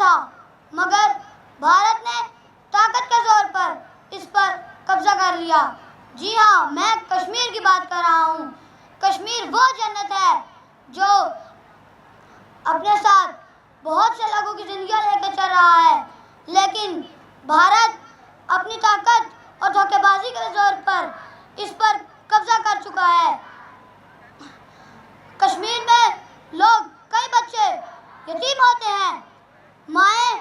تھا، مگر بھارت نے طاقت کے زور پر اس پر قبضہ کر لیا۔ جی ہاں، میں کشمیر کی بات کر رہا ہوں۔ کشمیر وہ جنت ہے جو اپنے ساتھ بہت سے لوگوں کی زندگیاں لے کے چل رہا ہے، لیکن بھارت اپنی طاقت اور دھوکے بازی کے زور پر اس پر قبضہ کر چکا ہے۔ کشمیر میں کئی بچے یتیم ہوتے ہیں، مائیں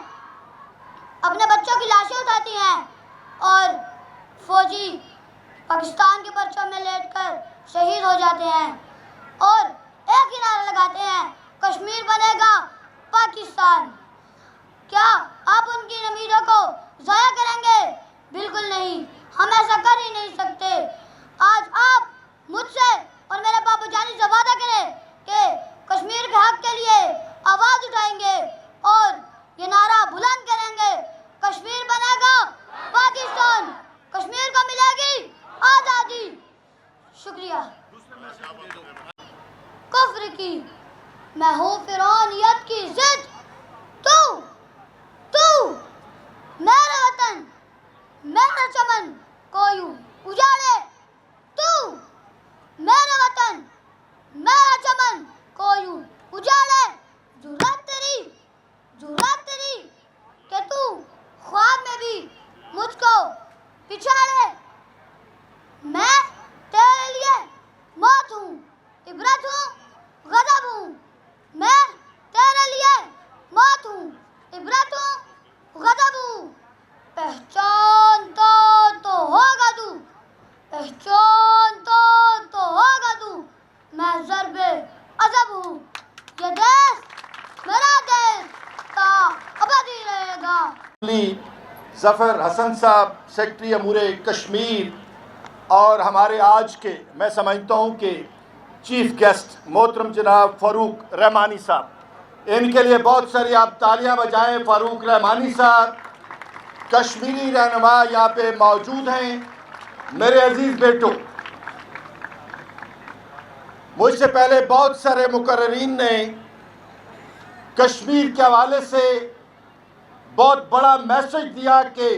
اپنے بچوں کی لاشیں اٹھاتی ہیں اور فوجی پاکستان کے پرچم میں لیٹ کر شہید ہو جاتے ہیں اور ایک ہی نعرہ لگاتے ہیں، کشمیر بنے گا پاکستان۔ کیا آپ ان کی امیدوں کو ضائع کریں گے؟ بالکل نہیں، ہم ایسا کر ہی نہیں سکتے۔ آج آپ مجھ سے اور میرے بابو جانی سے وعدہ کریں کہ کشمیر کے حق کے لیے آواز اٹھائیں گے اور یہ نعرہ بلند کریں گے، کشمیر بنے گا پاکستان، کشمیر کو ملے گی آزادی۔ شکریہ۔ کفر کی میں ہوں فرعونیت کی ضد، تو میرا وطن میرا چمن کو یوں اجاڑے، تو میرا وطن میرا چمن کو یوں اجاڑے، جرأت تیری کہ تو خواب میں بھی مجھ کو پچھاڑے۔ میں تیرے لیے موت ہوں، عبرت ہوں، غضب ہوں۔ میں تیرے لیے موت ہوں، عبرت ہوں، غضب ہوں۔ پہچان تو ہوگا تو، پہچان تو ہوگا تو، میں ضرب عذب ہوں۔ یہ دیش میرا دیش تا ابدی رہے گا۔ ظفر حسن صاحب سیکرٹری امور کشمیر اور ہمارے آج کے میں سمجھتا ہوں کہ چیف گیسٹ محترم جناب فاروق رحمانی صاحب، ان کے لیے بہت ساری آپ تالیاں بجائیں۔ فاروق رحمانی صاحب کشمیری رہنما یہاں پہ موجود ہیں۔ میرے عزیز بیٹو، مجھ سے پہلے بہت سارے مقررین نے کشمیر کے حوالے سے بہت بڑا میسج دیا کہ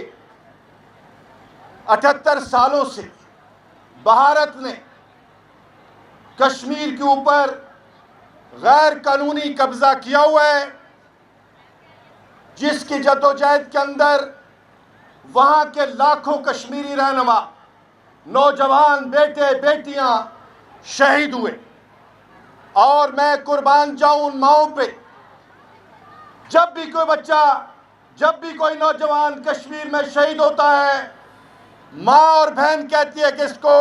78 سالوں سے بھارت نے کشمیر کے اوپر غیر قانونی قبضہ کیا ہوا ہے، جس کی جدوجہد کے اندر وہاں کے لاکھوں کشمیری رہنما، نوجوان بیٹے بیٹیاں شہید ہوئے، اور میں قربان جاؤں ان ماؤں پہ۔ جب بھی کوئی بچہ، جب بھی کوئی نوجوان کشمیر میں شہید ہوتا ہے، ماں اور بہن کہتی ہے کہ اس کو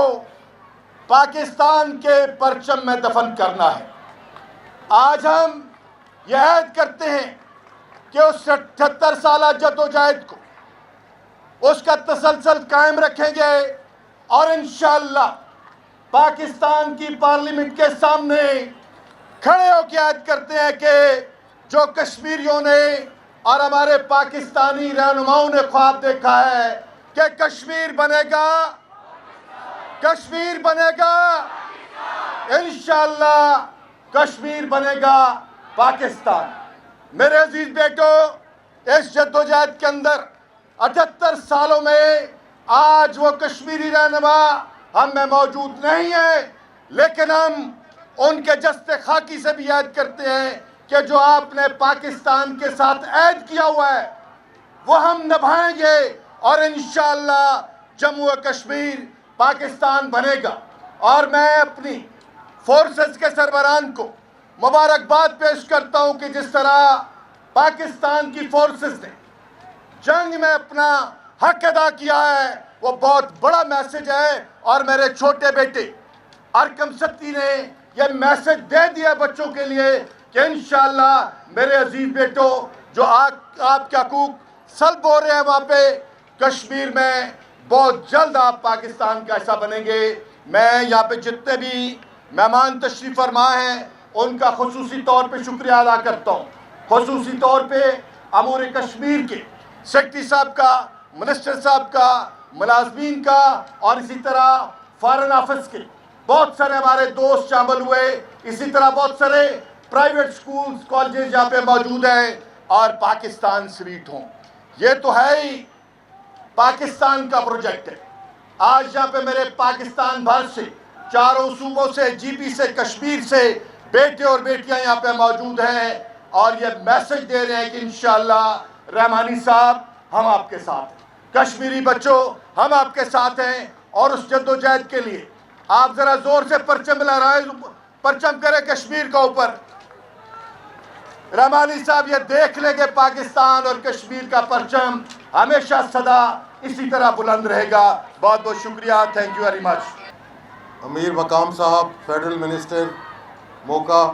پاکستان کے پرچم میں دفن کرنا ہے۔ آج ہم یہ عہد کرتے ہیں کہ اس 78 سالہ جدوجہد کو، اس کا تسلسل قائم رکھیں گے، اور انشاءاللہ پاکستان کی پارلیمنٹ کے سامنے کھڑے ہو کے عہد کرتے ہیں کہ جو کشمیریوں نے اور ہمارے پاکستانی رہنماؤں نے خواب دیکھا ہے کہ کشمیر بنے گا، کشمیر بنے گا، انشاءاللہ کشمیر بنے گا پاکستان۔ میرے عزیز بیٹو، اس جدوجہد کے اندر 78 سالوں میں آج وہ کشمیری رہنما ہم میں موجود نہیں ہیں، لیکن ہم ان کے جسد خاکی سے بھی عہد کرتے ہیں کہ جو آپ نے پاکستان کے ساتھ عہد کیا ہوا ہے وہ ہم نبھائیں گے، اور انشاءاللہ جموں و کشمیر پاکستان بنے گا۔ اور میں اپنی فورسز کے سربراہان کو مبارکباد پیش کرتا ہوں کہ جس طرح پاکستان کی فورسز نے جنگ میں اپنا حق ادا کیا ہے، وہ بہت بڑا میسج ہے۔ اور میرے چھوٹے بیٹے ارکم ستی نے یہ میسج دے دیا بچوں کے لیے کہ انشاءاللہ میرے عزیز بیٹو، جو آپ کے حقوق سلب ہو رہے ہیں وہاں پہ کشمیر میں، بہت جلد آپ پاکستان کا حصہ بنیں گے۔ میں یہاں پہ جتنے بھی مہمان تشریف فرما ہیں ان کا خصوصی طور پہ شکریہ ادا کرتا ہوں، خصوصی طور پہ امور کشمیر کے سیکرٹری صاحب کا، منسٹر صاحب کا، ملازمین کا، اور اسی طرح فارن آفس کے بہت سارے ہمارے دوست شامل ہوئے۔ اسی طرح بہت سارے پرائیویٹ سکولز، کالجز یہاں پہ موجود ہیں۔ اور پاکستان سویٹ ہوں. یہ تو ہے ہی پاکستان کا پروجیکٹ ہے. آج یہاں پہ میرے پاکستان بھر سے، چاروں صوبوں سے، جی پی سے، کشمیر سے بیٹے اور بیٹیاں یہاں پہ موجود ہیں اور یہ میسج دے رہے ہیں کہ انشاءاللہ رحمانی صاحب ہم آپ کے ساتھ ہیں. کشمیری بچوں ہم آپ کے ساتھ ہیں اور اس جد و جہد کے لیے آپ ذرا زور سے پرچم لہرائیں، پرچم کرے کشمیر کا اوپر. رحمانی صاحب یہ دیکھ لیں کہ پاکستان اور کشمیر کا پرچم ہمیشہ صدا اسی طرح بلند رہے گا. بہت بہت شکریہ. Thank you very much. Amir Muqam صاحب، فیڈرل منسٹر موقع،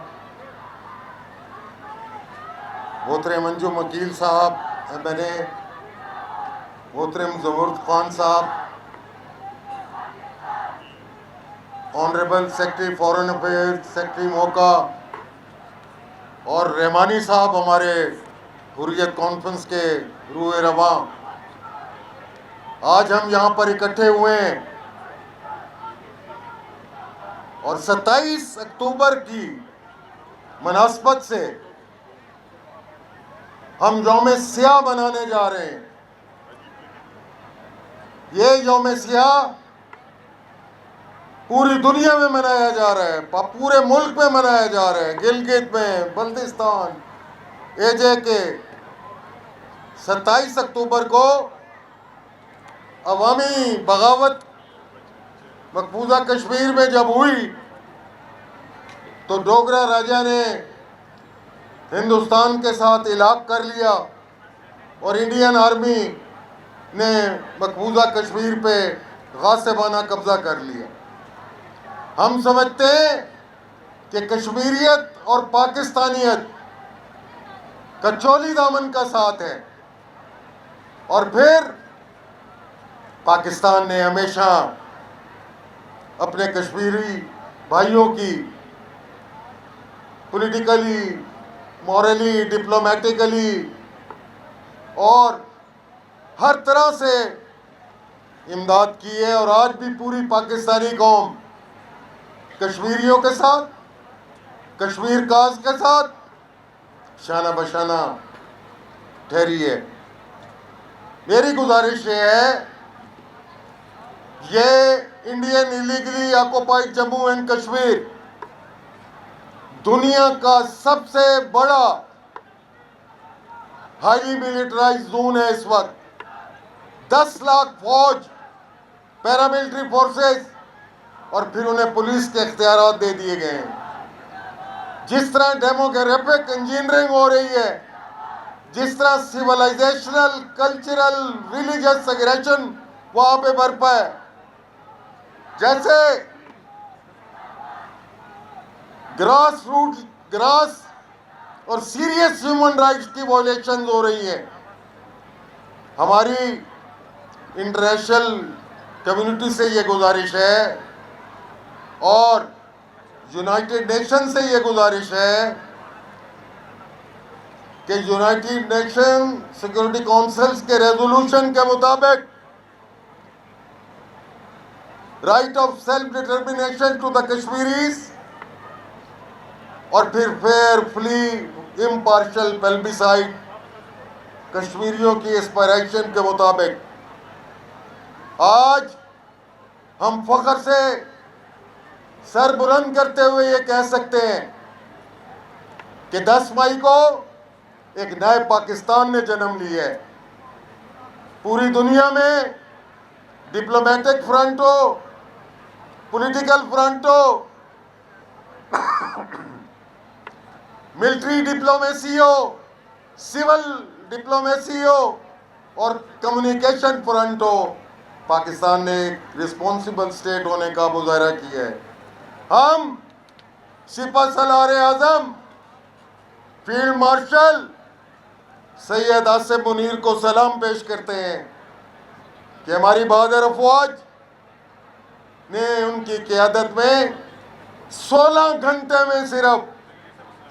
محترم انجم وکیل صاحب MNA، محترم زمرد خان صاحب، honourable secretary foreign affairs, secretary موقع، اور رحمانی صاحب ہمارے حریت کانفرنس کے روح رواں، آج ہم یہاں پر اکٹھے ہوئے ہیں اور 27 اکتوبر کی مناسبت سے ہم یوم سیاہ منانے جا رہے ہیں. یہ یوم سیاہ پوری دنیا میں منایا جا رہا ہے، پورے ملک میں منایا جا رہا ہے. گلگت میں، بلتستان، AJ کے 27 اکتوبر کو عوامی بغاوت مقبوضہ کشمیر میں جب ہوئی تو ڈوگرا راجہ نے ہندوستان کے ساتھ الحاق کر لیا اور انڈین آرمی نے مقبوضہ کشمیر پہ غاصبانہ قبضہ کر لیا. ہم سمجھتے ہیں کہ کشمیریت اور پاکستانیت کچولی دامن کا ساتھ ہے، اور پھر پاکستان نے ہمیشہ اپنے کشمیری بھائیوں کی پولیٹیکلی، مورلی، ڈپلومیٹیکلی اور ہر طرح سے امداد کی ہے، اور آج بھی پوری پاکستانی قوم کشمیریوں کے ساتھ، کشمیر کاز کے ساتھ شانہ بشانہ ٹھہری ہے. میری گزارش یہ ہے، یہ Indian illegally occupied Jammu and Kashmir دنیا کا سب سے بڑا ہائیلی ملٹرائز زون ہے. اس وقت 10 لاکھ فوج، پیراملٹری فورسز، اور پھر انہیں پولیس کے اختیارات دے دیے گئے ہیں. جس طرح ڈیموگرافک انجینئرنگ ہو رہی ہے، جس طرح سیولائزیشنل، کلچرل، ریلیجس اگریشن وہاں پہ برپا ہے، جیسے گراس اور سیریس ہیومن رائٹس کی وائلیشنز ہو رہی ہیں. ہماری انٹرنیشنل کمیونٹی سے یہ گزارش ہے اور یونائٹڈ نیشن سے یہ گزارش ہے کہ یونائٹڈ نیشن سیکورٹی کونسلز کے ریزولوشن کے مطابق right of self determination to the Kashmiris, اور پھر فیئر، فری، امپارشل پلبیسائٹ کشمیریوں کی اسپائریشن کے مطابق آج ہم فخر سے سر بلند کرتے ہوئے یہ کہہ سکتے ہیں کہ 10 مئی کو ایک نئے پاکستان نے جنم لیا ہے. پوری دنیا میں ڈپلومیٹک فرنٹ ہو، پولیٹیکل فرنٹ ہو، ملٹری ڈپلومیسی ہو، سول ڈپلومیسی ہو اور کمیونیکیشن فرنٹ ہو، پاکستان نے ایک رسپانسبل اسٹیٹ ہونے کا مظاہرہ کیا ہے. ہم سپہ سالار اعظم فیلڈ مارشل سید آصف منیر کو سلام پیش کرتے ہیں کہ ہماری بہادر افواج نے ان کی قیادت میں 16 گھنٹے میں صرف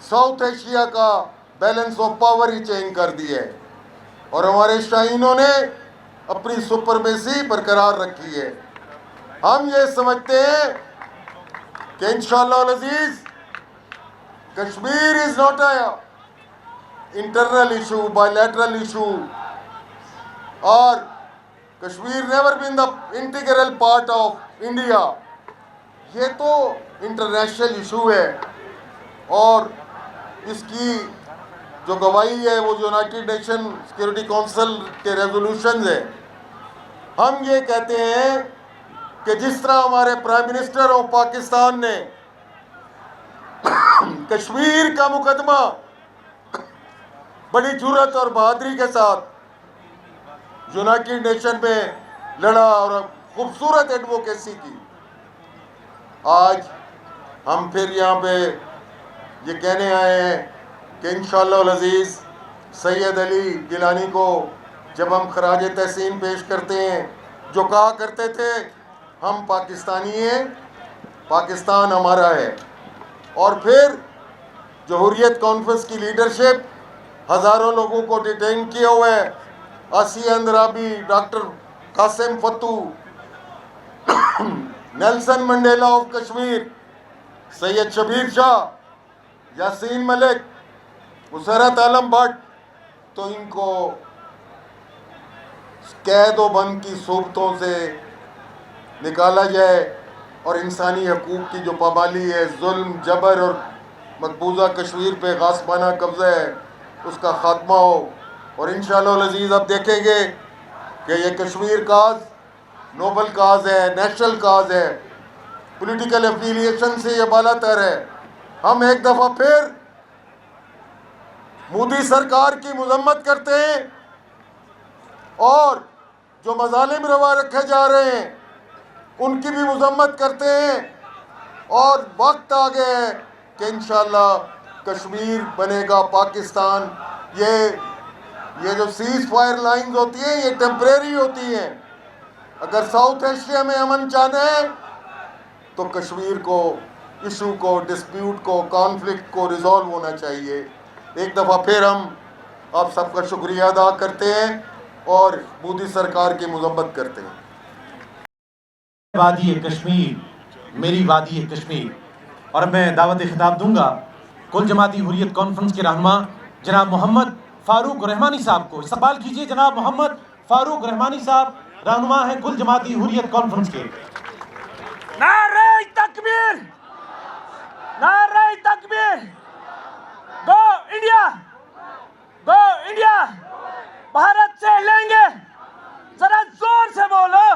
ساؤتھ ایشیا کا balance of power he change کر دیا ہے، اور ہمارے شاہینوں نے اپنی سپرمیسی برقرار رکھی ہے. ہم یہ سمجھتے ہیں کہ انشاءاللہ العزیز Kashmir is not internal issue, bilateral issue, or Kashmir never been the integral part of India. یہ تو انٹرنیشنل ایشو ہے اور اس کی جو گواہی ہے وہ یونائٹڈ نیشن سیکورٹی کونسل کے ریزولوشنز ہے. ہم یہ کہتے ہیں کہ جس طرح ہمارے پرائم منسٹر آف پاکستان نے کشمیر کا مقدمہ بڑی جرأت اور بہادری کے ساتھ یونائٹڈ نیشن میں لڑا اور خوبصورت ایڈوکیسی کی، آج ہم پھر یہاں پہ یہ کہنے آئے ہیں کہ انشاءاللہ العزیز سید علی گیلانی کو جب ہم خراج تحسین پیش کرتے ہیں، جو کہا کرتے تھے ہم پاکستانی ہیں، پاکستان ہمارا ہے، اور پھر جو حریت کانفرنس کی لیڈرشپ ہزاروں لوگوں کو ڈیٹین کیے ہوئے ہیں، Asiya Andrabi, doctor Qasim Fatoo, Nelson Mandela of Kashmir, Syed Shabir Shah, Yasin Malik, Masarat Alam Bhat, تو ان کو قید و بند کی صورتوں سے نکالا جائے اور انسانی حقوق کی جو پامالی ہے، ظلم، جبر اور مقبوضہ کشمیر پہ غاصبانہ قبضہ ہے، اس کا خاتمہ ہو. اور انشاءاللہ العزیز اب دیکھیں گے کہ یہ کشمیر کاز نوبل کاز ہے، نیشنل کاز ہے، پولیٹیکل افیلیشن سے یہ بالا تر ہے. ہم ایک دفعہ پھر مودی سرکار کی مذمت کرتے ہیں اور جو مظالم روا رکھے جا رہے ہیں ان کی بھی مذمت کرتے ہیں، اور وقت آ گیا ہے کہ انشاءاللہ کشمیر بنے گا پاکستان. یہ جو سیز فائر لائنز ہوتی ہیں یہ ٹیمپریری ہوتی ہیں. اگر ساؤتھ ایشیا میں امن چاہنا ہے تو کشمیر کو، ایشو کو، ڈسپیوٹ کو، کانفلکٹ کو ریزالو ہونا چاہیے. ایک دفعہ پھر ہم آپ سب کا شکریہ ادا کرتے ہیں اور مودی سرکار کی مذمت کرتے ہیں. وادی کشمیر، میری وادی کشمیر. اور میں دعوت خطاب دوں گا کل جماعتی حریت کانفرنس کے رہنما جناب محمد فاروق رحمانی صاحب کو. استقبال کیجئے جناب محمد فاروق رحمانی صاحب، رہنما ہیں کل جماعتی حریت کانفرنس کے. نعرہ تکبیر، نعرہ تکبیر، گو انڈیا، گو انڈیا، بھارت سے لیں گے. ذرا زور سے بولو،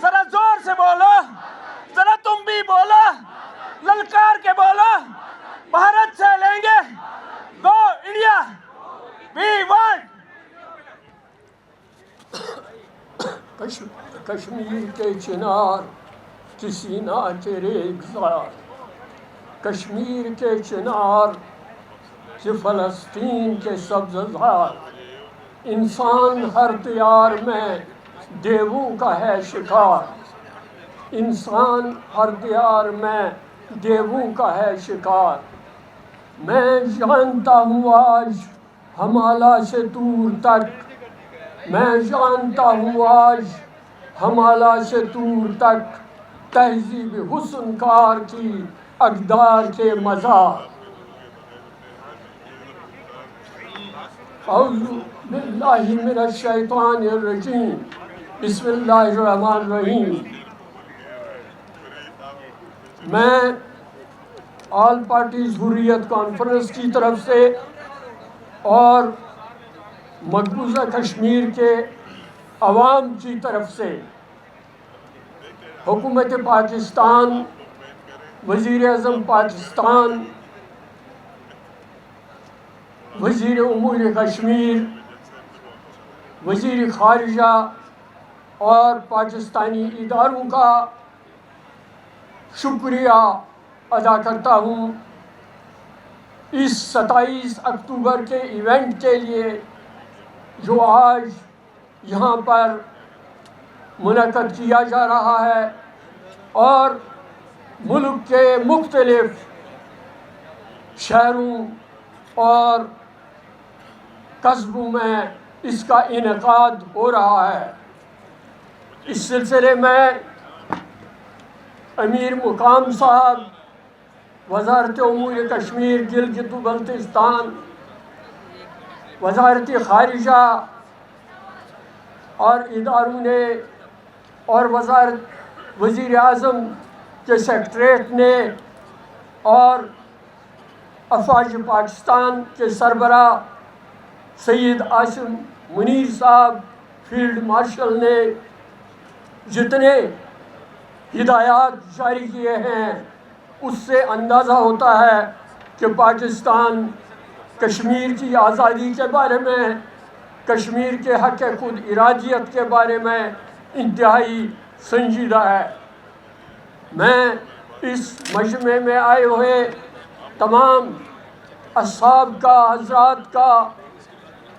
ذرا زور سے بولو، ذرا تم بھی بولو، للکار کے بولو، بھارت سے لیں گے. گو انڈیا، وی وانٹ. کشمیر کے چنار کسی نہ تیرے گزار، کشمیر کے چنار کہ فلسطین کے سبززار. انسان ہر دیار میں دیووں کا ہے شکار، انسان ہر دیار میں دیووں کا ہے شکار. میں جانتا ہوں آج ہمالہ سے دور تک، میں جانتا ہوں آج ہمالہ سے دور تک تہذیب حسن کار کی اقدار کے مزار. اعوذ باللہ من الشیطان الرجیم، بسم اللہ الرحمن الرحیم. میں آل پارٹیز حریت کانفرنس کی طرف سے اور مقبوضہ کشمیر کے عوام کی طرف سے حکومت پاکستان، وزیر اعظم پاکستان، وزیر امور کشمیر، وزیر خارجہ اور پاکستانی اداروں کا شکریہ ادا کرتا ہوں اس 27 اکتوبر کے ایونٹ کے لیے جو آج یہاں پر منعقد کیا جا رہا ہے، اور ملک کے مختلف شہروں اور قصبوں میں اس کا انعقاد ہو رہا ہے. اس سلسلے میں امیر مقام صاحب، وزارت امور کشمیر گلگت و بلتستان، وزارت خارجہ اور اداروں نے اور وزیر اعظم کے سیکریٹریٹ نے اور افواج پاکستان کے سربراہ سید عاصم منیر صاحب فیلڈ مارشل نے جتنے ہدایات جاری کیے ہیں اس سے اندازہ ہوتا ہے کہ پاکستان کشمیر کی آزادی کے بارے میں، کشمیر کے حق خود ارادیت کے بارے میں انتہائی سنجیدہ ہے۔ میں اس مجمع میں آئے ہوئے تمام اصحاب کا، حضرات کا،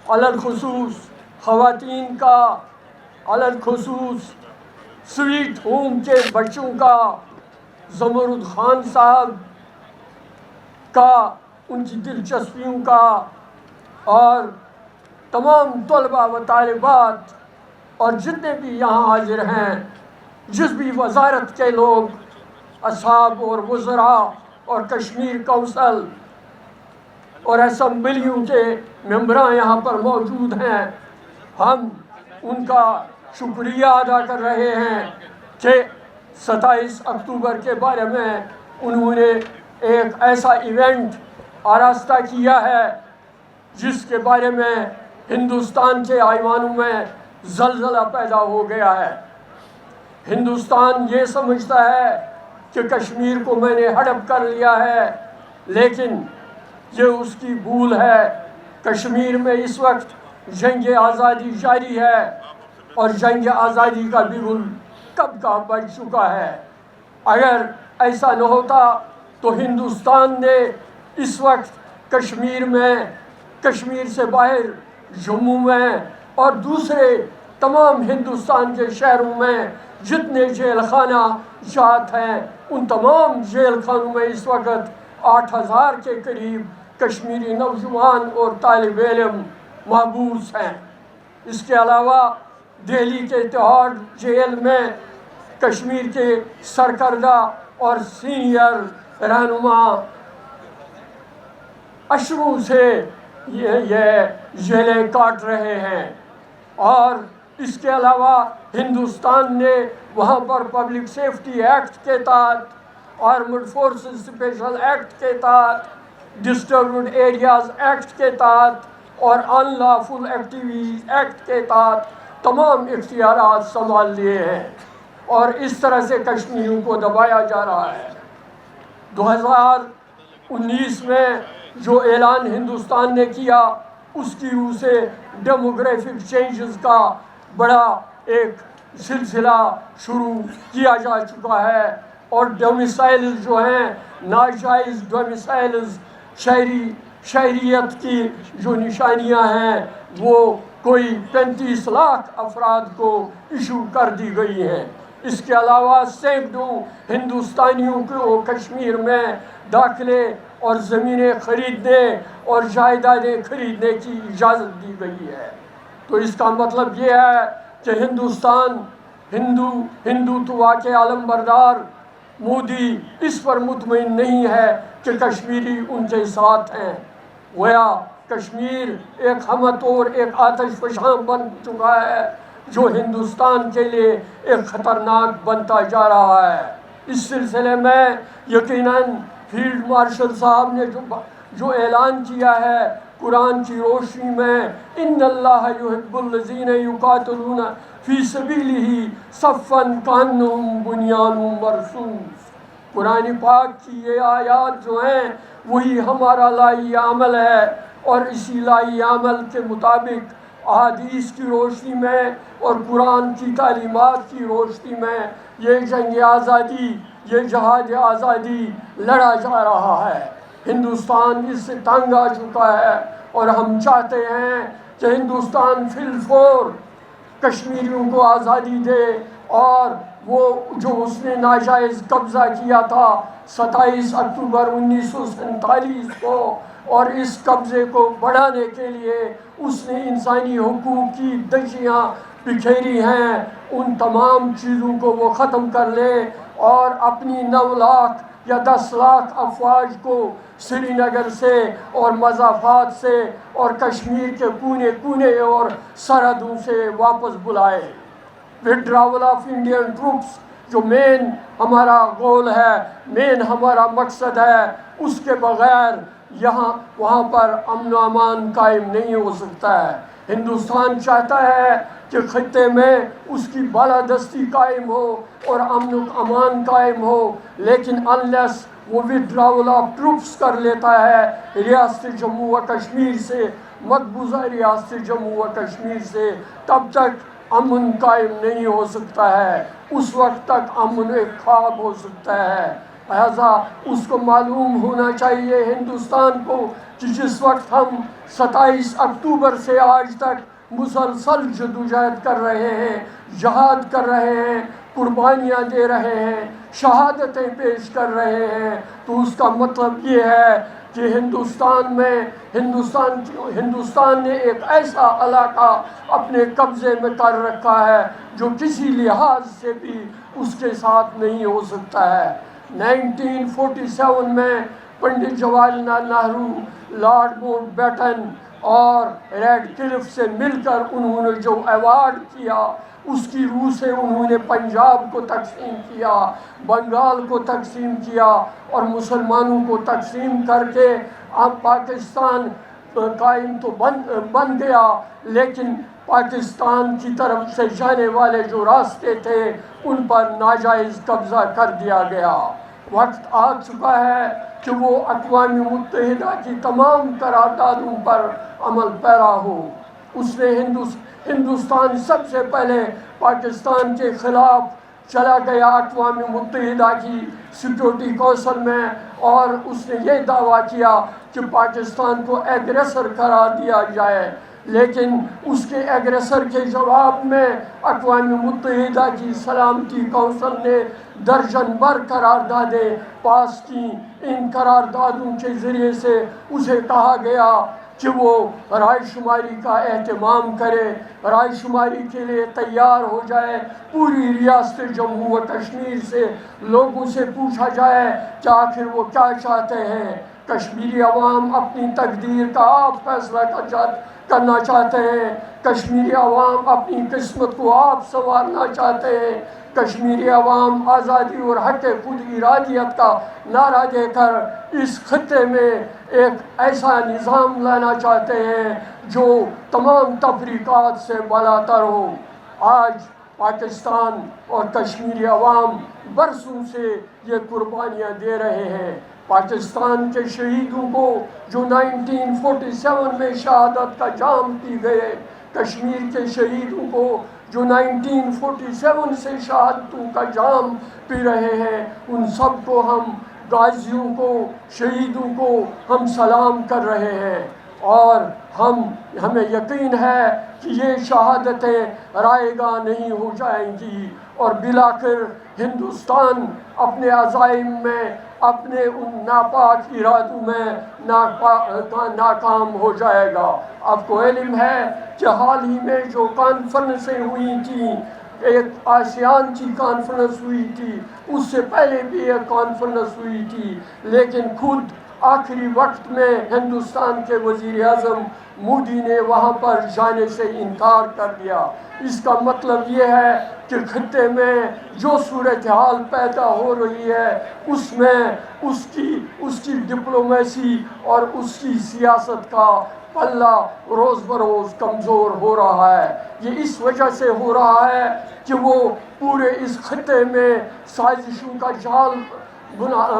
علل خصوص خواتین کا، علل خصوص سویٹ ہوم کے بچوں کا، زمرد خان صاحب کا، ان کی دلچسپیوں کا، اور تمام طلباء و طالبات اور جتنے بھی یہاں حاضر ہیں، جس بھی وزارت کے لوگ، اصحاب اور وزراء اور کشمیر کونسل اور اسمبلیوں کے ممبران یہاں پر موجود ہیں، ہم ان کا شکریہ ادا کر رہے ہیں کہ 27 اکتوبر کے بارے میں انہوں نے ایک ایسا ایونٹ آراستہ کیا ہے جس کے بارے میں ہندوستان کے ایوانوں میں زلزلہ پیدا ہو گیا ہے۔ ہندوستان یہ سمجھتا ہے کہ کشمیر کو میں نے ہڑپ کر لیا ہے، لیکن یہ اس کی بھول ہے۔ کشمیر میں اس وقت جنگ آزادی جاری ہے اور جنگ آزادی کا بگل کب کا بج چکا ہے۔ اگر ایسا نہ ہوتا تو ہندوستان نے اس وقت کشمیر میں، کشمیر سے باہر جموں میں اور دوسرے تمام ہندوستان کے شہروں میں جتنے جیل خانہ جات ہیں، ان تمام جیل خانوں میں اس وقت 8000 کے قریب کشمیری نوجوان اور طالب علم محبوس ہیں۔ اس کے علاوہ دہلی کے تہاڑ جیل میں کشمیر کے سرکردہ اور سینئر رہنما اشروں سے یہ جیلیں کاٹ رہے ہیں۔ اور اس کے علاوہ ہندوستان نے وہاں پر پبلک سیفٹی ایکٹ کے تحت، آرمڈ فورسز اسپیشل ایکٹ کے تحت، ڈسٹربڈ ایریاز ایکٹ کے تحت اور ان لافل ایکٹیویٹیز ایکٹ کے تحت تمام اختیارات سنبھال لیے ہیں، اور اس طرح سے کشمیریوں کو دبایا جا رہا ہے۔ 2019 میں جو اعلان ہندوستان نے کیا، اس کی روح سے ڈیموگرافک چینجز کا بڑا ایک سلسلہ شروع کیا جا چکا ہے، اور ڈومیسائلز جو ہیں، ناجائز ڈومیسائلز، شہریت کی جو نشانیاں ہیں وہ کوئی 35 لاکھ افراد کو ایشو کر دی گئی ہیں۔ اس کے علاوہ سینکڑوں ہندوستانیوں کو کشمیر میں داخلے اور زمینیں خریدنے اور جائیدادیں خریدنے کی اجازت دی گئی ہے۔ تو اس کا مطلب یہ ہے کہ ہندوستان ہندوتوا کے علم بردار مودی اس پر مطمئن نہیں ہے کہ کشمیری ان کے ساتھ ہیں، گویا کشمیر ایک ہمت اور ایک آتش فشاں بن چکا ہے جو ہندوستان کے لیے ایک خطرناک بنتا جا رہا ہے۔ اس سلسلے میں یقیناً فیلڈ مارشل صاحب نے جو اعلان کیا ہے قرآن کی روشنی میں، ان اللہ یحب الذین یقاتلون فی سبیلہ صفا کانہم بنیان مرصوص۔ قرآن پاک کی یہ آیات جو ہیں وہی ہمارا لائی عمل ہے، اور اسی لائی عمل کے مطابق احادیث کی روشنی میں اور قرآن کی تعلیمات کی روشنی میں یہ جنگ آزادی، یہ جہاد آزادی لڑا جا رہا ہے۔ ہندوستان اس سے تنگ آ چکا ہے، اور ہم چاہتے ہیں کہ ہندوستان فی الفور کشمیریوں کو آزادی دے، اور وہ جو اس نے ناجائز قبضہ کیا تھا 27 اکتوبر 1947 کو، اور اس قبضے کو بڑھانے کے لیے اس نے انسانی حقوق کی دھجیاں بکھیری ہیں، ان تمام چیزوں کو وہ ختم کر لے اور اپنی 9 لاکھ یا 10 لاکھ افواج کو سری نگر سے اور مضافات سے اور کشمیر کے کونے کونے اور سرحدوں سے واپس بلائے. withdrawal آف انڈین ٹروپس جو مین ہمارا گول ہے، مین ہمارا مقصد ہے، اس کے بغیر وہاں پر امن و امان قائم نہیں ہو سکتا ہے. ہندوستان چاہتا ہے کہ خطے میں اس کی بالادستی قائم ہو اور امن و امان قائم ہو، لیکن انلیس وہ withdrawal آف ٹروپس کر لیتا ہے ریاست جموں و کشمیر سے، مقبوضہ ریاست جموں و کشمیر سے، تب تک امن قائم نہیں ہو سکتا ہے. اس وقت تک امن ایک خواب ہو سکتا ہے. لہذا اس کو معلوم ہونا چاہیے ہندوستان کو کہ جس وقت ہم 27 اکتوبر سے آج تک مسلسل جدوجہد کر رہے ہیں، جہاد کر رہے ہیں، قربانیاں دے رہے ہیں، شہادتیں پیش کر رہے ہیں، تو اس کا مطلب یہ ہے کہ ہندوستان نے ایک ایسا علاقہ اپنے قبضے میں کر رکھا ہے جو کسی لحاظ سے بھی اس کے ساتھ نہیں ہو سکتا ہے. 1947 میں Pandit Jawahar Lal Nehru, lord Mount beaten اور ریڈ کلف سے مل کر انہوں نے جو ایوارڈ کیا، اس کی روح سے انہوں نے پنجاب کو تقسیم کیا، بنگال کو تقسیم کیا اور مسلمانوں کو تقسیم کر کے اب پاکستان قائم تو بن گیا، لیکن پاکستان کی طرف سے جانے والے جو راستے تھے ان پر ناجائز قبضہ کر دیا گیا. وقت آ چکا ہے کہ وہ اقوام متحدہ کی تمام قراردادوں پر عمل پیرا ہو. اس نے ہندوستان سب سے پہلے پاکستان کے خلاف چلا گیا اقوام متحدہ کی سیکورٹی کونسل میں، اور اس نے یہ دعویٰ کیا کہ پاکستان کو ایگریسر قرار دیا جائے، لیکن اس کے ایگریسر کے جواب میں اقوام متحدہ کی سلامتی کونسل نے درجن بھر قراردادیں پاس کی. ان قراردادوں کے ذریعے سے اسے کہا گیا کہ وہ رائے شماری کا اہتمام کرے، رائے شماری کے لیے تیار ہو جائے. پوری ریاست جموں و کشمیر سے لوگوں سے پوچھا جائے کہ آخر وہ کیا چاہتے ہیں. کشمیری عوام اپنی تقدیر کا آپ فیصلہ کرنا چاہتے ہیں، کشمیری عوام اپنی قسمت کو آپ سنوارنا چاہتے ہیں، کشمیری عوام آزادی اور حق خود ارادیت کا نعرہ دے کر اس خطے میں ایک ایسا نظام لانا چاہتے ہیں جو تمام تفریقات سے بالاتر ہو. آج پاکستان اور کشمیری عوام برسوں سے یہ قربانیاں دے رہے ہیں. پاکستان کے شہیدوں کو جو 1947 میں شہادت کا جام پی گئے، کشمیر کے شہیدوں کو جو 1947 سے شہادتوں کا جام پی رہے ہیں، ان سب کو ہم غازیوں کو، شہیدوں کو ہم سلام کر رہے ہیں، اور ہمیں یقین ہے کہ یہ شہادتیں رائے گاہ نہیں ہو جائیں گی، اور بالآخر ہندوستان اپنے عزائم میں، اپنے ان ناپاک ارادوں میں ناکام ہو جائے گا. آپ کو علم ہے کہ حال ہی میں جو کانفرنسیں ہوئی تھیں، ایک آسیان کی کانفرنس ہوئی تھی، اس سے پہلے بھی ایک کانفرنس ہوئی تھی، لیکن خود آخری وقت میں ہندوستان کے وزیر اعظم مودی نے وہاں پر جانے سے انکار کر دیا. اس کا مطلب یہ ہے کہ خطے میں جو صورتحال پیدا ہو رہی ہے اس میں اس کی ڈپلومیسی اور اس کی سیاست کا پلہ روز بروز کمزور ہو رہا ہے. یہ اس وجہ سے ہو رہا ہے کہ وہ پورے اس خطے میں سازشوں کا جال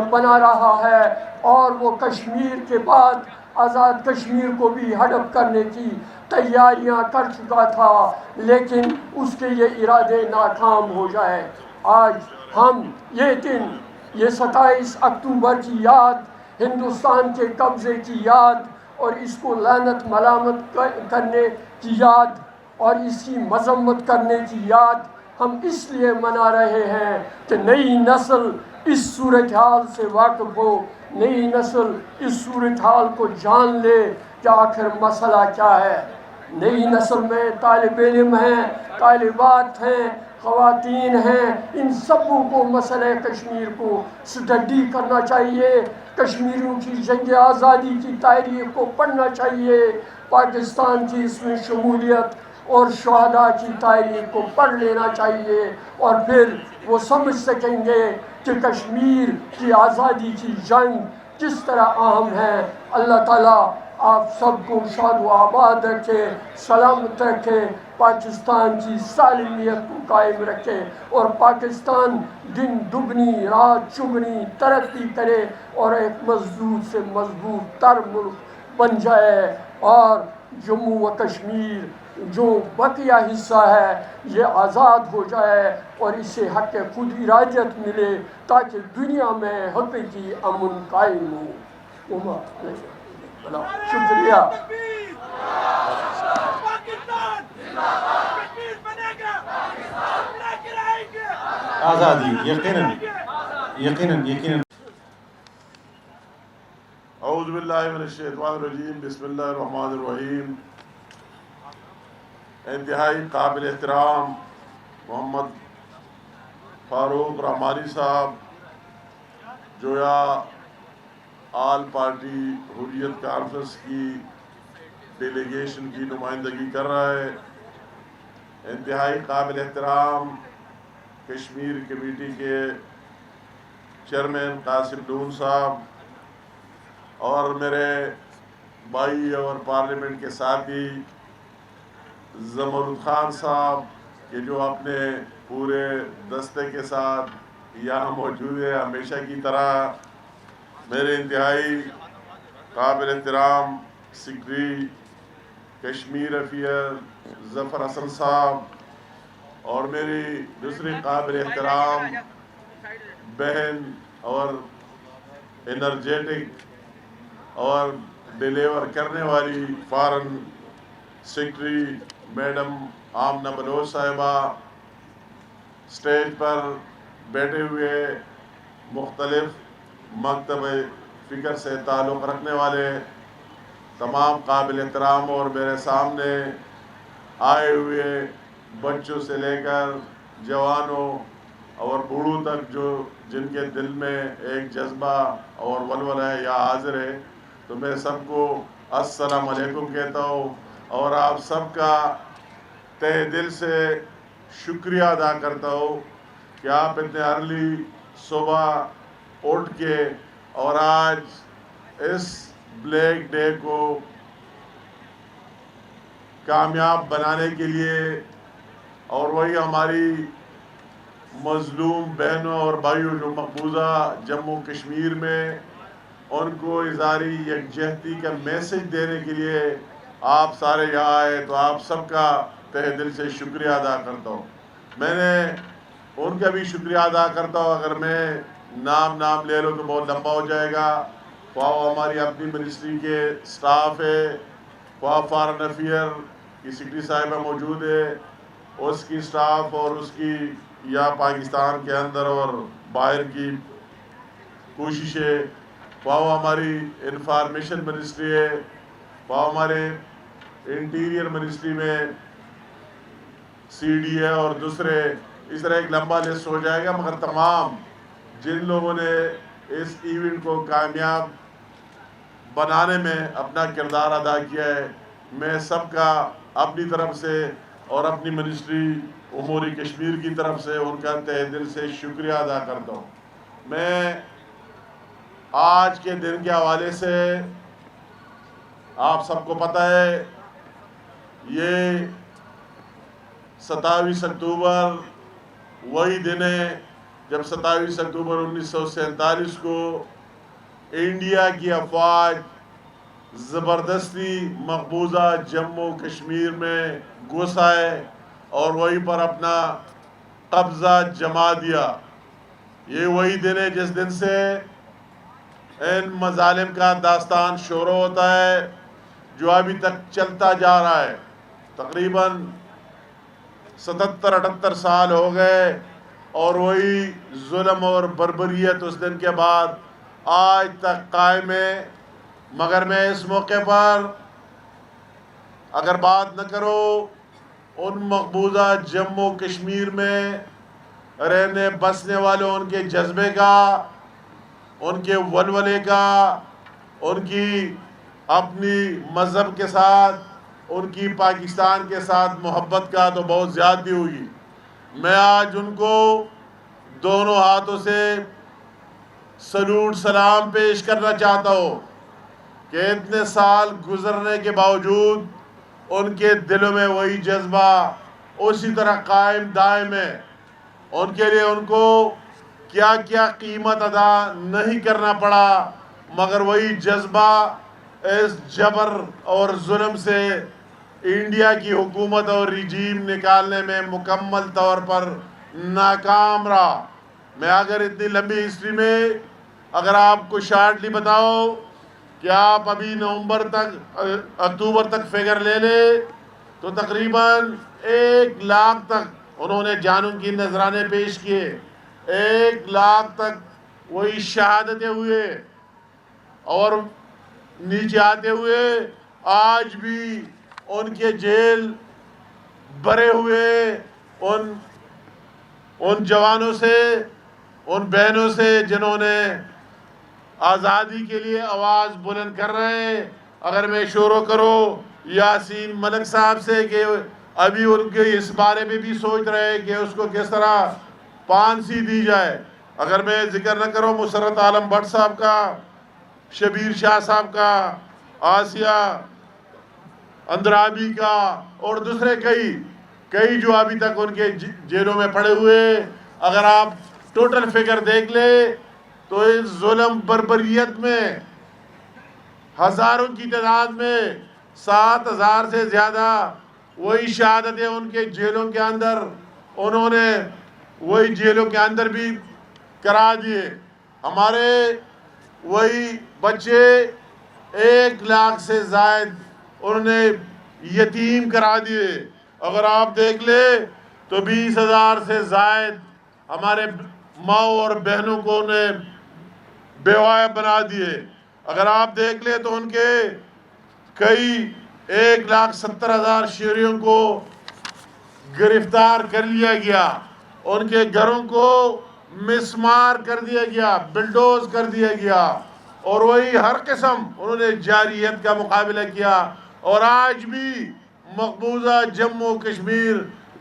بنا رہا ہے، اور وہ کشمیر کے بعد آزاد کشمیر کو بھی ہڑپ کرنے کی تیاریاں کر چکا تھا، لیکن اس کے یہ ارادے ناکام ہو جائے. آج ہم یہ دن، یہ 27 اکتوبر کی یاد، ہندوستان کے قبضے کی یاد اور اس کو لعنت ملامت کرنے کی یاد اور اس کی مذمت کرنے کی یاد ہم اس لیے منا رہے ہیں کہ نئی نسل اس صورتحال سے واقف ہو، نئی نسل اس صورتحال کو جان لے کہ آخر مسئلہ کیا ہے. نئی نسل میں طالب علم ہیں، طالبات ہیں، خواتین ہیں، ان سبوں کو مسئلہ کشمیر کو اسٹڈی کرنا چاہیے، کشمیریوں کی جنگ آزادی کی تاریخ کو پڑھنا چاہیے، پاکستان کی اس میں شمولیت اور شہداء کی تاریخ کو پڑھ لینا چاہیے، اور پھر وہ سمجھ سکیں گے کہ کشمیر کی آزادی کی جنگ کس طرح اہم ہے۔ اللہ تعالیٰ آپ سب کو شاد و آباد رکھے، سلامت رکھے، پاکستان کی سالمیت کو قائم رکھے، اور پاکستان دن دگنی رات چگنی ترقی کرے اور ایک مضبوط سے مضبوط تر ملک بن جائے، اور جموں و کشمیر جو بقیہ حصہ ہے یہ آزاد ہو جائے اور اسے حق خود ارادیت ملے، تاکہ دنیا میں حقیقی امن قائم ہو۔ شکریہ۔ آزادی یقیناً یقیناً یقیناً۔ اعوذ باللہ من الشیطان الرجیم، بسم اللہ الرحمن الرحیم۔ انتہائی قابل احترام محمد فاروق رحمانی صاحب جو آل پارٹی حریت کانفرنس کی ڈیلیگیشن کی نمائندگی کر رہا ہے، انتہائی قابل احترام کشمیر کمیٹی کے چیئرمین قاسم نون صاحب، اور میرے بھائی اور پارلیمنٹ کے ساتھی زمرد خان صاحب کہ جو اپنے پورے دستے کے ساتھ یہاں موجود ہے ہمیشہ کی طرح، میرے انتہائی قابل احترام سیکرٹری کشمیر افیئر ظفر حسن صاحب، اور میری دوسری قابل احترام بہن اور انرجیٹک اور ڈیلیور کرنے والی foreign secretary madam Amna Baloch صاحبہ، اسٹیج پر بیٹھے ہوئے مختلف مکتب فکر سے تعلق رکھنے والے تمام قابل احترام اور میرے سامنے آئے ہوئے بچوں سے لے کر جوانوں اور بوڑھوں تک جو جن کے دل میں ایک جذبہ اور ولولہ ہے یا حاضر ہے، تو میں سب کو السلام علیکم کہتا ہوں، اور آپ سب کا تہ دل سے شکریہ ادا کرتا ہوں کہ آپ اتنے ارلی صبح اٹھ کے اور آج اس بلیک ڈے کو کامیاب بنانے کے لیے، اور وہی ہماری مظلوم بہنوں اور بھائیوں جو مقبوضہ جموں کشمیر میں، ان کو اظہاری یکجہتی کا میسج دینے کے لیے آپ سارے یہاں آئے، تو آپ سب کا تہ دل سے شکریہ ادا کرتا ہوں۔ میں نے ان کا بھی شکریہ ادا کرتا ہوں، اگر میں نام لے لوں تو بہت لمبا ہو جائے گا۔ وہ ہماری اپنی منسٹری کے سٹاف ہے، وہ فارن افیئر کی سیکرٹری صاحبہ موجود ہے، اس کی سٹاف اور اس کی یا پاکستان کے اندر اور باہر کی کوششیں، وہ ہماری انفارمیشن منسٹری ہے، وہ ہمارے انٹیریئر منسٹری میں سی ڈی ہے، اور دوسرے اس طرح ایک لمبا لسٹ ہو جائے گا، مگر تمام جن لوگوں نے اس ایونٹ کو کامیاب بنانے میں اپنا کردار ادا کیا ہے، میں سب کا اپنی طرف سے اور اپنی منسٹری امور کشمیر کی طرف سے ان کا تہ دل سے شکریہ ادا کرتا ہوں۔ میں آج کے دن کے حوالے سے آپ سب کو پتہ ہے، یہ 27 اکتوبر وہی دن ہے جب 27 اکتوبر 1947 کو انڈیا کی افواج زبردستی مقبوضہ جموں کشمیر میں گھس آئے اور وہیں پر اپنا قبضہ جما دیا۔ یہ وہی دن ہے جس دن سے ان مظالم کا داستان شروع ہوتا ہے، جو ابھی تک چلتا جا رہا ہے۔ تقریباً 77-78 سال ہو گئے، اور وہی ظلم اور بربریت اس دن کے بعد آج تک قائم ہے۔ مگر میں اس موقع پر اگر بات نہ کرو ان مقبوضہ جموں کشمیر میں رہنے بسنے والوں ان کے جذبے کا، ان کے ولولے کا، ان کی اپنی مذہب کے ساتھ، ان کی پاکستان کے ساتھ محبت کا تو بہت زیادتی ہوئی. میں آج ان کو دونوں ہاتھوں سے سلوٹ سلام پیش کرنا چاہتا ہوں کہ اتنے سال گزرنے کے باوجود ان کے دلوں میں وہی جذبہ اسی طرح قائم دائم ہے. ان کے لیے ان کو کیا کیا قیمت ادا نہیں کرنا پڑا، مگر وہی جذبہ اس جبر اور ظلم سے انڈیا کی حکومت اور رجیم نکالنے میں مکمل طور پر ناکام رہا. میں اگر اتنی لمبی ہسٹری میں اگر آپ کو شارٹلی بتاؤ کہ آپ ابھی نومبر تک اکتوبر تک فگر لے لیں تو تقریباً 1 لاکھ تک انہوں نے جانوں کی نذرانے پیش کیے. 1 لاکھ تک وہی شہادتیں ہوئے اور نیچے آتے ہوئے آج بھی ان کے جیل بھرے ہوئے ان جوانوں سے، ان بہنوں سے جنہوں نے آزادی کے لیے آواز بلند کر رہے ہیں. اگر میں شروع کروں یاسین ملک صاحب سے کہ ابھی ان کے اس بارے میں بھی سوچ رہے ہیں کہ اس کو کس طرح پھانسی دی جائے. اگر میں ذکر نہ کروں مسرت عالم بٹ صاحب کا، شبیر شاہ صاحب کا، آسیہ اندرابی کا اور دوسرے کئی جو ابھی تک ان کے جیلوں میں پڑے ہوئے، اگر آپ ٹوٹل فگر دیکھ لیں تو اس ظلم بربریت میں ہزاروں کی تعداد میں 7,000 سے زیادہ وہی شہادتیں ان کے جیلوں کے اندر انہوں نے وہی جیلوں کے اندر بھی کرا دیے. ہمارے وہی بچے 1 لاکھ سے زائد انہوں نے یتیم کرا دیے. اگر آپ دیکھ لیں تو 20,000 سے زائد ہمارے ماؤں اور بہنوں کو انہیں بیوہ بنا دیے. اگر آپ دیکھ لیں تو ان کے کئی 1,70,000 شہریوں کو گرفتار کر لیا گیا، ان کے گھروں کو مسمار کر دیا گیا، بلڈوز کر دیا گیا، اور وہی ہر قسم انہوں نے جارحیت کا مقابلہ کیا. اور آج بھی مقبوضہ جموں کشمیر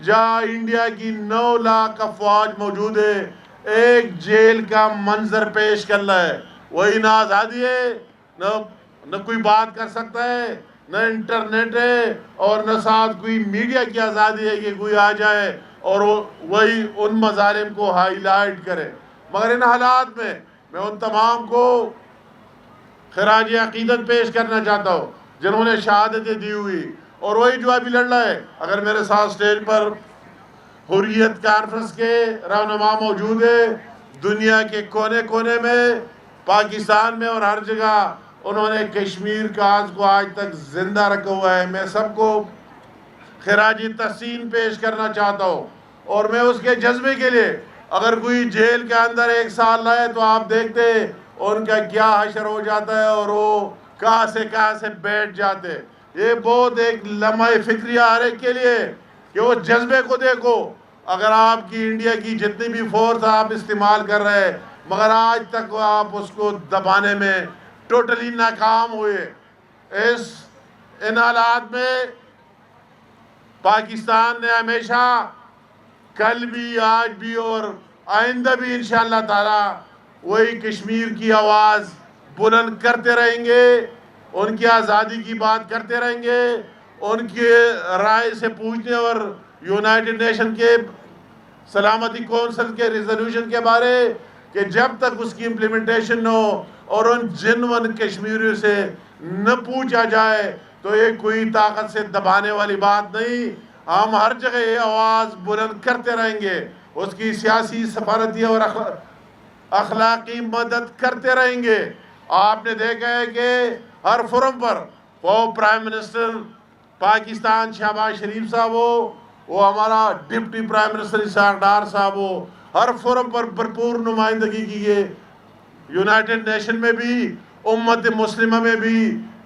جہاں انڈیا کی 9 لاکھ افواج موجود ہے، ایک جیل کا منظر پیش کر رہا ہے. وہی نہ آزادی ہے، نہ کوئی بات کر سکتا ہے، نہ انٹرنیٹ ہے، اور نہ ساتھ کوئی میڈیا کی آزادی ہے کہ کوئی آ جائے اور وہی ان مظالم کو ہائی لائٹ کرے. مگر ان حالات میں میں ان تمام کو خراج عقیدت پیش کرنا چاہتا ہوں جنہوں نے شہادتیں دی ہوئی، اور وہی جو ابھی لڑ رہا ہے. اگر میرے ساتھ سٹیج پر حریت کانفرنس کے رہنما موجود ہے، دنیا کے کونے کونے میں، پاکستان میں اور ہر جگہ انہوں نے کشمیر کاز کو آج تک زندہ رکھا ہوا ہے. میں سب کو خراج تحسین پیش کرنا چاہتا ہوں، اور میں اس کے جذبے کے لیے اگر کوئی جیل کے اندر 1 سال رہے تو آپ دیکھتے ان کا کیا حشر ہو جاتا ہے اور وہ کہاں سے بیٹھ جاتے. یہ بہت ایک لمحہ فکریہ ہر ایک کے لیے کہ وہ جذبے کو دیکھو. اگر آپ کی انڈیا کی جتنی بھی فورس آپ استعمال کر رہے ہیں، مگر آج تک آپ اس کو دبانے میں ٹوٹلی ناکام ہوئے. ان حالات میں پاکستان نے ہمیشہ کل بھی، آج بھی اور آئندہ بھی انشاءاللہ تعالی وہی کشمیر کی آواز بلند کرتے رہیں گے، ان کی آزادی کی بات کرتے رہیں گے، ان کی رائے سے پوچھنے اور یونائٹڈ نیشن کے سلامتی کونسل کے ریزولوشن کے بارے کہ جب تک اس کی امپلیمنٹیشن نہ ہو اور ان جنون کشمیریوں سے نہ پوچھا جائے تو یہ کوئی طاقت سے دبانے والی بات نہیں. ہم ہر جگہ یہ آواز بلند کرتے رہیں گے، اس کی سیاسی سفارتی اور اخلاقی مدد کرتے رہیں گے. آپ نے دیکھا ہے کہ ہر فورم پر وہ پرائم منسٹر پاکستان شہباز شریف صاحب ہو، وہ ہمارا deputy prime minister Ishaq Dar صاحب ہو، ہر فورم پر بھرپور نمائندگی کی ہے. یونائٹڈ نیشن میں بھی، امت مسلمہ میں بھی،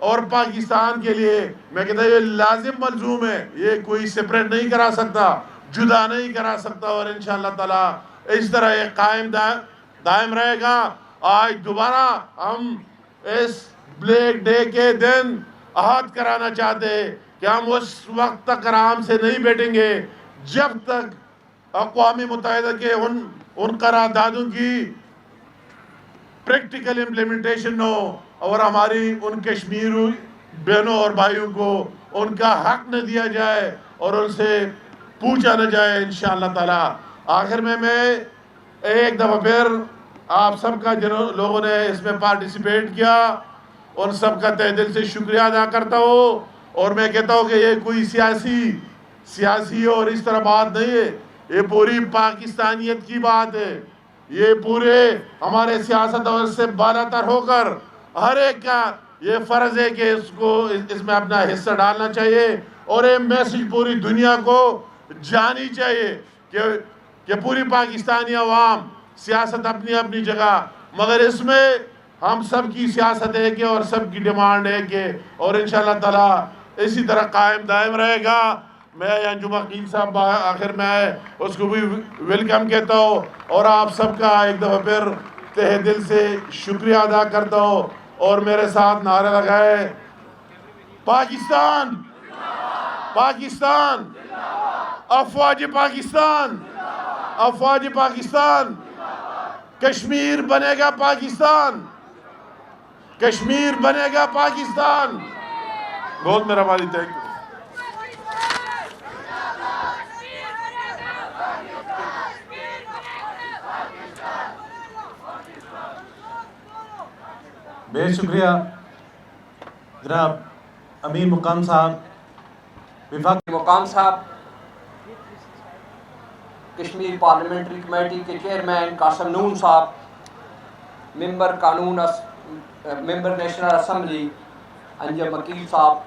اور پاکستان کے لیے میں کہتا ہوں یہ لازم ملزوم ہے، یہ کوئی سپریٹ نہیں کرا سکتا، جدا نہیں کرا سکتا، اور انشاءاللہ تعالیٰ اس طرح یہ قائم دائم رہے گا۔ آج دوبارہ ہم اس بلیک ڈے کے دن عہد کرانا چاہتے ہیں کہ ہم اس وقت تک آرام سے نہیں بیٹھیں گے جب تک اقوام متحدہ کے ان قراردادوں کی پریکٹیکل امپلیمنٹیشن ہو اور ہماری ان کشمیری بہنوں اور بھائیوں کو ان کا حق نہ دیا جائے اور ان سے پوچھا نہ جائے انشاءاللہ تعالیٰ۔ آخر میں ایک دفعہ پھر آپ سب کا جن لوگوں نے اس میں پارٹیسپیٹ کیا ان سب کا تہ دل سے شکریہ ادا کرتا ہوں، اور میں کہتا ہوں کہ یہ کوئی سیاسی اور اس طرح بات نہیں ہے، یہ پوری پاکستانیت کی بات ہے، یہ پورے ہمارے سیاست اور سے بالاتر ہو کر ہر ایک کا یہ فرض ہے کہ اس میں اپنا حصہ ڈالنا چاہیے، اور یہ میسج پوری دنیا کو جانی چاہیے کہ پوری پاکستانی عوام سیاست اپنی اپنی جگہ، مگر اس میں ہم سب کی سیاست ہے کہ اور سب کی ڈیمانڈ ہے کہ، اور انشاءاللہ تعالیٰ اسی طرح قائم دائم رہے گا۔ میں انجم عقیل صاحب آخر میں اس کو بھی ویلکم کہتا ہوں، اور آپ سب کا ایک دفعہ پھر تہ دل سے شکریہ ادا کرتا ہوں، اور میرے ساتھ نعرہ لگائے پاکستان پاکستان افواج پاکستان افواج پاکستان، کشمیر بنے گا پاکستان، کشمیر بنے گا پاکستان۔ بہت مہربانی، تھینک یو۔ بے شکریہ جناب امیر مقام صاحب، وفاق مقام صاحب، کشمیر پارلیمنٹری کمیٹی کے چیئرمین قاسم نون صاحب، ممبر نیشنل اسمبلی انجم عقیل صاحب،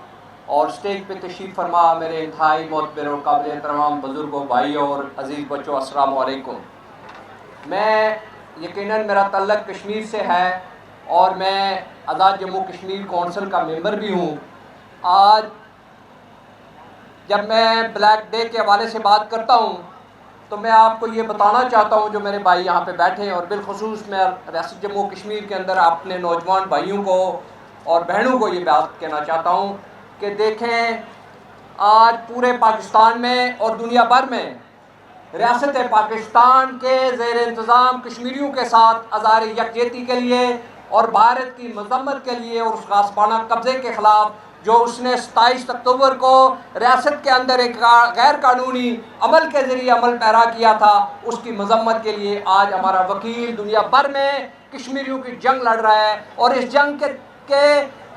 اور اسٹیج پہ تشریف فرما میرے انتہائی معتبر اور قابل احترام بزرگوں، بھائیوں اور عزیز بچوں، السلام علیکم۔ میں یقیناً میرا تعلق کشمیر سے ہے اور میں آزاد جموں کشمیر کونسل کا ممبر بھی ہوں۔ آج جب میں بلیک ڈے کے حوالے سے بات کرتا ہوں تو میں آپ کو یہ بتانا چاہتا ہوں، جو میرے بھائی یہاں پہ بیٹھے ہیں، اور بالخصوص میں ریاست جموں کشمیر کے اندر اپنے نوجوان بھائیوں کو اور بہنوں کو یہ بات کہنا چاہتا ہوں کہ دیکھیں، آج پورے پاکستان میں اور دنیا بھر میں ریاست پاکستان کے زیر انتظام کشمیریوں کے ساتھ اظہار یکجہتی کے لیے اور بھارت کی مذمت کے لیے اور اس غاصبانہ قبضے کے خلاف جو اس نے 27 اکتوبر کو ریاست کے اندر ایک غیر قانونی عمل کے ذریعے عمل پیرا کیا تھا، اس کی مذمت کے لیے آج ہمارا وکیل دنیا بھر میں کشمیریوں کی جنگ لڑ رہا ہے، اور اس جنگ کے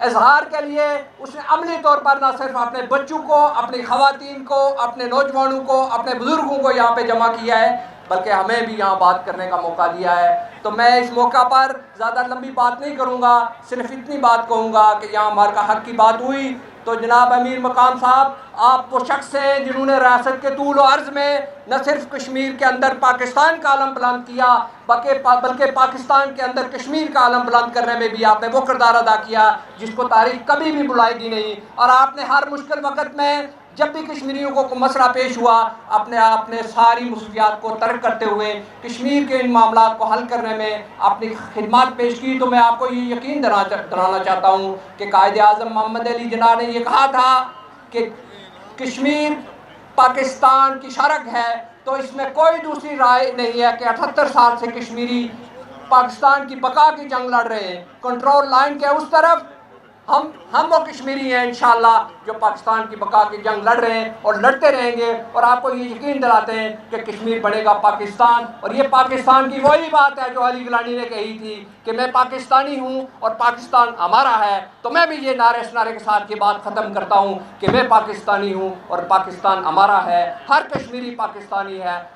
اظہار کے لیے اس نے عملی طور پر نہ صرف اپنے بچوں کو، اپنی خواتین کو، اپنے نوجوانوں کو، اپنے بزرگوں کو یہاں پہ جمع کیا ہے، بلکہ ہمیں بھی یہاں بات کرنے کا موقع دیا ہے۔ تو میں اس موقع پر زیادہ لمبی بات نہیں کروں گا، صرف اتنی بات کہوں گا کہ یہاں ہمارے کا حق کی بات ہوئی تو جناب امیر مقام صاحب، آپ وہ شخص ہیں جنہوں نے ریاست کے طول و عرض میں نہ صرف کشمیر کے اندر پاکستان کا علم بلند کیا بلکہ پاکستان کے اندر کشمیر کا علم بلند کرنے میں بھی آپ نے وہ کردار ادا کیا جس کو تاریخ کبھی بھی بلائے گی نہیں، اور آپ نے ہر مشکل وقت میں جب بھی کشمیریوں کو مسئلہ پیش ہوا آپ نے ساری مصیبات کو ترک کرتے ہوئے کشمیر کے ان معاملات کو حل کرنے میں اپنی خدمات پیش کی۔ تو میں آپ کو یہ یقین دلانا چاہتا ہوں کہ قائد اعظم محمد علی جناح نے یہ کہا تھا کہ کشمیر پاکستان کی شرک ہے، تو اس میں کوئی دوسری رائے نہیں ہے کہ 78 سال سے کشمیری پاکستان کی بقا کی جنگ لڑ رہے ہیں، کنٹرول لائن کے اس طرف ہم وہ کشمیری ہیں انشاءاللہ جو پاکستان کی بقا کی جنگ لڑ رہے ہیں اور لڑتے رہیں گے، اور آپ کو یہ یقین دلاتے ہیں کہ کشمیر بنے گا پاکستان۔ اور یہ پاکستان کی وہی بات ہے جو علی گیلانی نے کہی تھی کہ میں پاکستانی ہوں اور پاکستان ہمارا ہے، تو میں بھی یہ نعرے کے ساتھ یہ بات ختم کرتا ہوں کہ میں پاکستانی ہوں اور پاکستان ہمارا ہے، ہر کشمیری پاکستانی ہے،